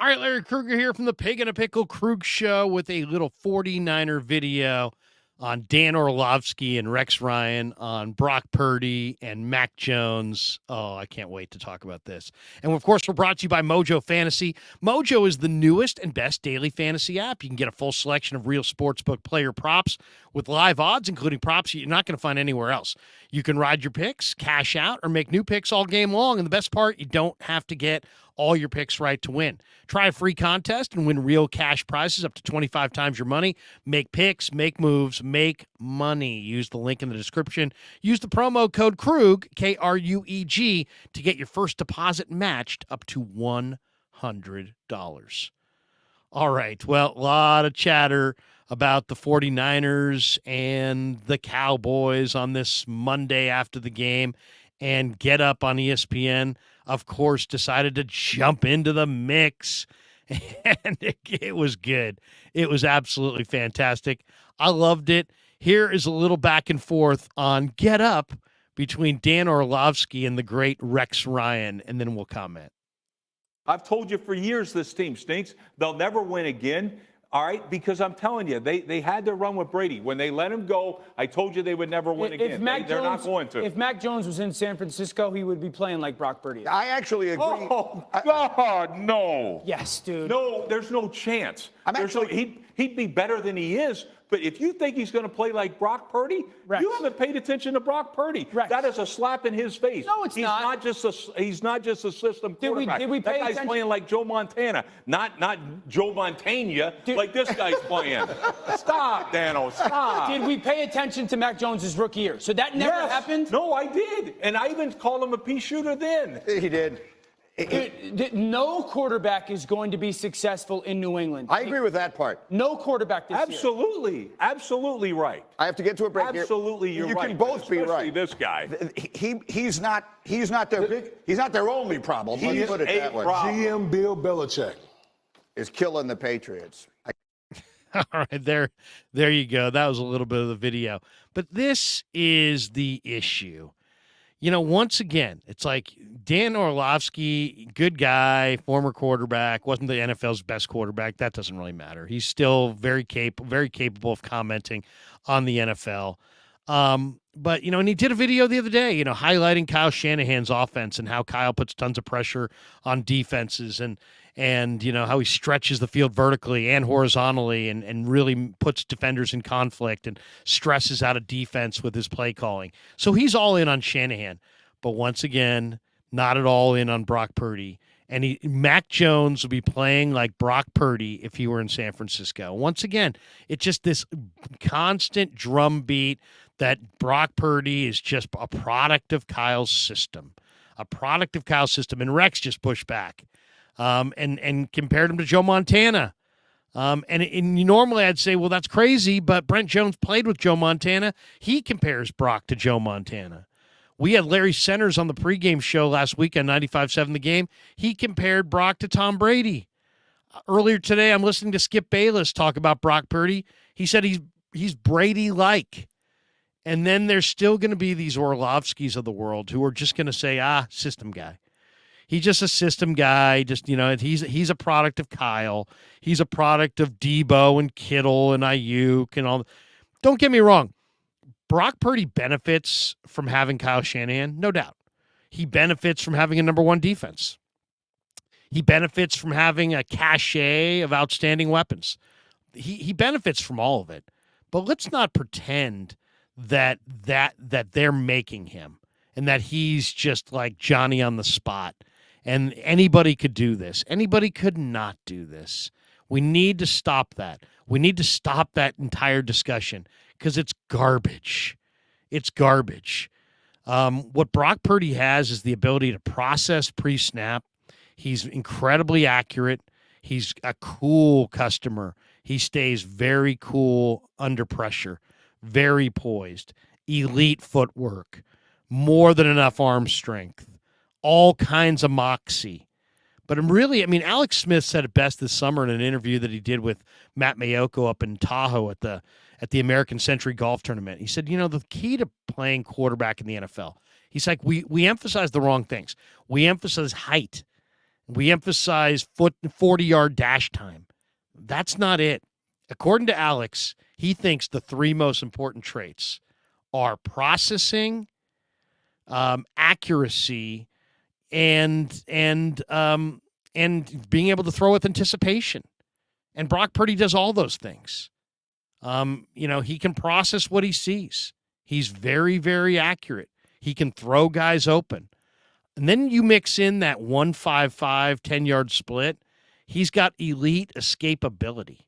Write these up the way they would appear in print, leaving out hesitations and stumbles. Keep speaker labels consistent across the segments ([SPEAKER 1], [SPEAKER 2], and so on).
[SPEAKER 1] All right, Larry Krueger here from the Pig and a Pickle Krug Show with a little 49er video on Dan Orlovsky and Rex Ryan, on Brock Purdy and Mac Jones. Oh, I can't wait to talk about this. And, of course, we're brought to you by Mojo Fantasy. Mojo is the newest and best daily fantasy app. You can get a full selection of real sportsbook player props with live odds, including props you're not going to find anywhere else. You can ride your picks, cash out, or make new picks all game long. And the best part, you don't have to get all your picks right to win. Try a free contest and win real cash prizes up to 25 times your money. Make picks, make moves, make money. Use the link in the description. Use the promo code KRUG, K-R-U-E-G, to get your first deposit matched up to $100. All right, well, a lot of chatter about the 49ers and the Cowboys on this Monday after the game. And Get Up on ESPN, of course, decided to jump into the mix. And it was good. It was absolutely fantastic. I loved it. Here is a little back and forth on Get Up between Dan Orlovsky and the great Rex Ryan, and then we'll comment.
[SPEAKER 2] I've told you for years this team stinks. They'll never win again. All right, because I'm telling you, they had their run with Brady. When they let him go, I told you they would never win again. They're not going to.
[SPEAKER 3] If Mac Jones was in San Francisco, he would be playing like Brock Purdy.
[SPEAKER 4] I actually agree.
[SPEAKER 2] Oh, God, no.
[SPEAKER 3] Yes, dude.
[SPEAKER 2] No, there's no chance. He'd be better than he is. But if you think he's going to play like Brock Purdy,
[SPEAKER 3] Rex.
[SPEAKER 2] you haven't paid attention to Brock Purdy.
[SPEAKER 3] Rex.
[SPEAKER 2] That is a slap in his face.
[SPEAKER 3] No, it's not.
[SPEAKER 2] He's not just a system quarterback.
[SPEAKER 3] Did we pay
[SPEAKER 2] that guy's
[SPEAKER 3] attention?
[SPEAKER 2] playing like Joe Montana, not Joe Montana, like this guy's playing. Stop, Dano, stop.
[SPEAKER 3] Did we pay attention to Mac Jones' rookie year? So that never happened?
[SPEAKER 2] No, I did. And I even called him a pea shooter then.
[SPEAKER 4] He did.
[SPEAKER 3] No quarterback is going to be successful in New England.
[SPEAKER 4] I agree with that part.
[SPEAKER 3] No quarterback this year.
[SPEAKER 2] Absolutely right.
[SPEAKER 4] I have to get to a break here.
[SPEAKER 2] Absolutely, you're right.
[SPEAKER 4] You can both be
[SPEAKER 2] Especially
[SPEAKER 4] right.
[SPEAKER 2] this guy.
[SPEAKER 4] He's not their only problem. Let's put it that way.
[SPEAKER 5] GM Bill Belichick
[SPEAKER 4] is killing the Patriots.
[SPEAKER 1] All right, there you go. That was a little bit of the video. But this is the issue. You know, once again, it's like Dan Orlovsky, good guy, former quarterback, wasn't the NFL's best quarterback. That doesn't really matter. He's still very capable of commenting on the NFL. But, you know, and he did a video the other day, you know, highlighting Kyle Shanahan's offense and how Kyle puts tons of pressure on defenses and you know, how he stretches the field vertically and horizontally and really puts defenders in conflict and stresses out a defense with his play calling. So he's all in on Shanahan. But once again, not at all in on Brock Purdy. And Mac Jones will be playing like Brock Purdy if he were in San Francisco. Once again, it's just this constant drumbeat that Brock Purdy is just a product of Kyle's system. And Rex just pushed back. And compared him to Joe Montana. And normally I'd say, well, that's crazy, but Brent Jones played with Joe Montana. He compares Brock to Joe Montana. We had Larry Centers on the pregame show last week on 95.7 The Game. He compared Brock to Tom Brady. Earlier today, I'm listening to Skip Bayless talk about Brock Purdy. He said he's Brady-like. And then there's still going to be these Orlovskys of the world who are just going to say, system guy. He's just a system guy. Just, you know, he's a product of Kyle. He's a product of Debo and Kittle and Ayuk and all. Don't get me wrong. Brock Purdy benefits from having Kyle Shanahan, no doubt. He benefits from having a number one defense. He benefits from having a cachet of outstanding weapons. He benefits from all of it. But let's not pretend that they're making him and that he's just like Johnny on the spot. And anybody could do this. Anybody could not do this. We need to stop that. We need to stop that entire discussion because it's garbage. It's garbage. What Brock Purdy has is the ability to process pre-snap. He's incredibly accurate. He's a cool customer. He stays very cool under pressure, very poised, elite footwork, more than enough arm strength. All kinds of moxie. But Alex Smith said it best this summer in an interview that he did with Matt Mayoko up in Tahoe at the American Century Golf Tournament. He said, you know, the key to playing quarterback in the NFL, he's like, we emphasize the wrong things. We emphasize height. We emphasize 40-yard dash time. That's not it. According to Alex, he thinks the three most important traits are processing, accuracy, and being able to throw with anticipation. And Brock Purdy does all those things. He can process what he sees. He's very, very accurate. He can throw guys open. And then you mix in that 1-5-5, 10-yard split. He's got elite escapability.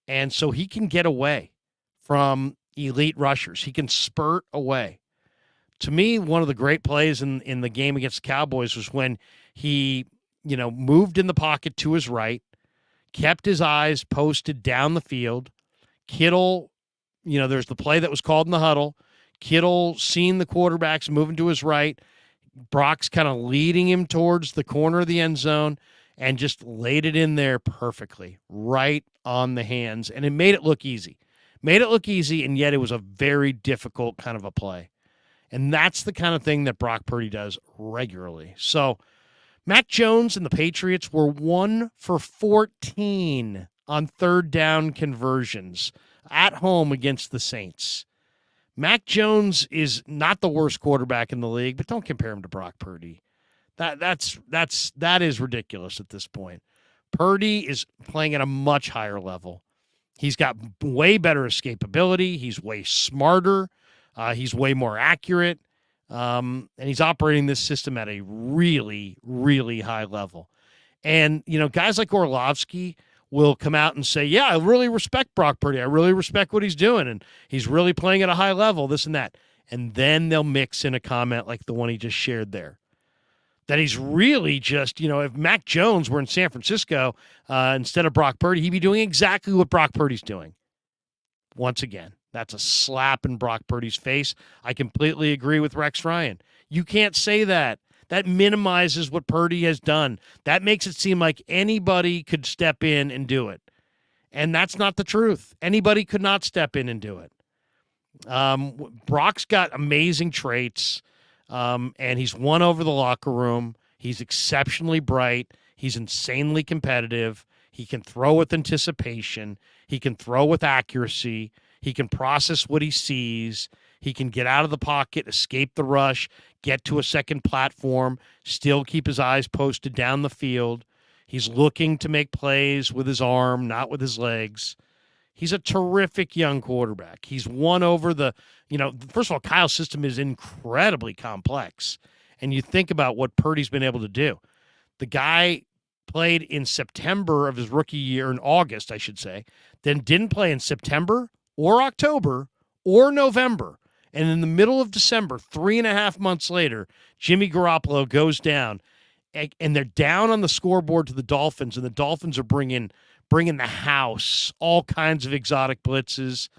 [SPEAKER 1] And so he can get away from elite rushers. He can spurt away. To me, one of the great plays in the game against the Cowboys was when he, moved in the pocket to his right, kept his eyes posted down the field. Kittle, there's the play that was called in the huddle. Kittle seeing the quarterbacks moving to his right. Brock's kind of leading him towards the corner of the end zone and just laid it in there perfectly, right on the hands. And it made it look easy. And yet it was a very difficult kind of a play. And that's the kind of thing that Brock Purdy does regularly. So Mac Jones and the Patriots were 1 for 14 on third down conversions at home against the Saints. Mac Jones is not the worst quarterback in the league, but don't compare him to Brock Purdy. That is ridiculous at this point. Purdy is playing at a much higher level. He's got way better escapability. He's way smarter. He's way more accurate. And he's operating this system at a really, really high level. And, guys like Orlovsky will come out and say, yeah, I really respect Brock Purdy. I really respect what he's doing. And he's really playing at a high level, this and that. And then they'll mix in a comment like the one he just shared there. That he's really just, if Mac Jones were in San Francisco instead of Brock Purdy, he'd be doing exactly what Brock Purdy's doing. Once again, that's a slap in Brock Purdy's face. I completely agree with Rex Ryan. You can't say that. That minimizes what Purdy has done. That makes it seem like anybody could step in and do it. And that's not the truth. Anybody could not step in and do it. Brock's got amazing traits, and he's won over the locker room. He's exceptionally bright. He's insanely competitive. He can throw with anticipation. He can throw with accuracy. He can process what he sees. He can get out of the pocket, escape the rush, get to a second platform, still keep his eyes posted down the field. He's looking to make plays with his arm, not with his legs. He's a terrific young quarterback. He's won over first of all, Kyle's system is incredibly complex. And you think about what Purdy's been able to do. The guy played in September of his rookie year, in August, I should say, then didn't play in September or October or November. And in the middle of December, 3.5 months later, Jimmy Garoppolo goes down, and they're down on the scoreboard to the Dolphins, and the Dolphins are bringing the house, all kinds of exotic blitzes,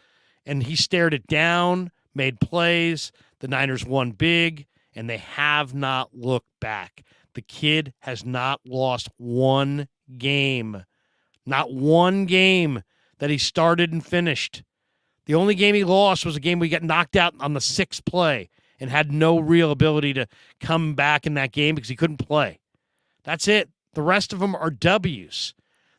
[SPEAKER 1] and he stared it down, made plays. The Niners won big, and they have not looked back. The kid has not lost one game, not one game that he started and finished. The only game he lost was a game where he got knocked out on the 6th play and had no real ability to come back in that game because he couldn't play. That's it. The rest of them are W's.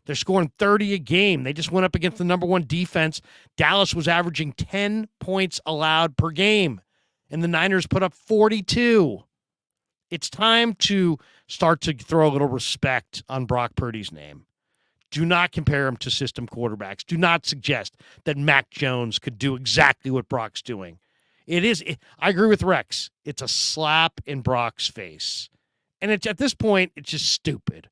[SPEAKER 1] They're scoring 30 a game. They just went up against the number 1 defense. Dallas was averaging 10 points allowed per game, and the Niners put up 42. It's time to start to throw a little respect on Brock Purdy's name. Do not compare him to system quarterbacks. Do not suggest that Mac Jones could do exactly what Brock's doing. I agree with Rex. It's a slap in Brock's face. And at this point, it's just stupid.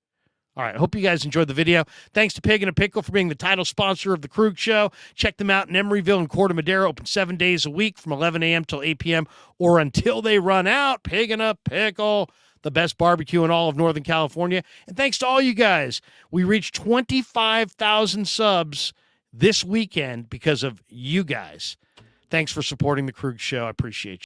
[SPEAKER 1] All right, I hope you guys enjoyed the video. Thanks to Pig and a Pickle for being the title sponsor of The Krug Show. Check them out in Emeryville and Corte Madera, open 7 days a week from 11 a.m. till 8 p.m. or until they run out. Pig and a Pickle, the best barbecue in all of Northern California. And thanks to all you guys. We reached 25,000 subs this weekend because of you guys. Thanks for supporting The Krug Show. I appreciate you.